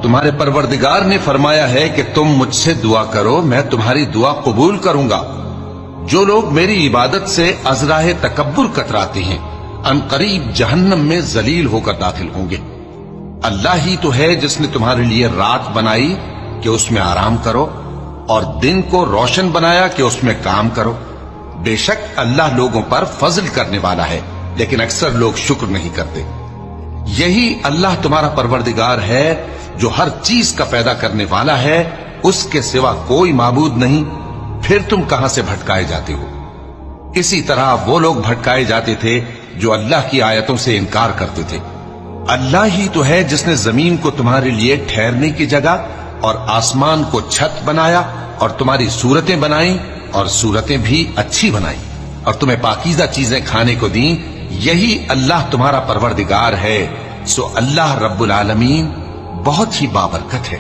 تمہارے پروردگار نے فرمایا ہے کہ تم مجھ سے دعا کرو، میں تمہاری دعا قبول کروں گا۔ جو لوگ میری عبادت سے ازراہ تکبر کتراتے ہیں ان قریب جہنم میں ذلیل ہو کر داخل ہوں گے۔ اللہ ہی تو ہے جس نے تمہارے لیے رات بنائی کہ اس میں آرام کرو، اور دن کو روشن بنایا کہ اس میں کام کرو۔ بے شک اللہ لوگوں پر فضل کرنے والا ہے، لیکن اکثر لوگ شکر نہیں کرتے۔ یہی اللہ تمہارا پروردگار ہے جو ہر چیز کا پیدا کرنے والا ہے، اس کے سوا کوئی معبود نہیں، پھر تم کہاں سے بھٹکائے جاتے ہو؟ اسی طرح وہ لوگ بھٹکائے جاتے تھے جو اللہ کی آیتوں سے انکار کرتے تھے۔ اللہ ہی تو ہے جس نے زمین کو تمہارے لیے ٹھہرنے کی جگہ اور آسمان کو چھت بنایا، اور تمہاری صورتیں بنائیں اور صورتیں بھی اچھی بنائیں، اور تمہیں پاکیزہ چیزیں کھانے کو دیں۔ یہی اللہ تمہارا پروردگار ہے، سو اللہ رب العالمین بہت ہی بابرکت ہے۔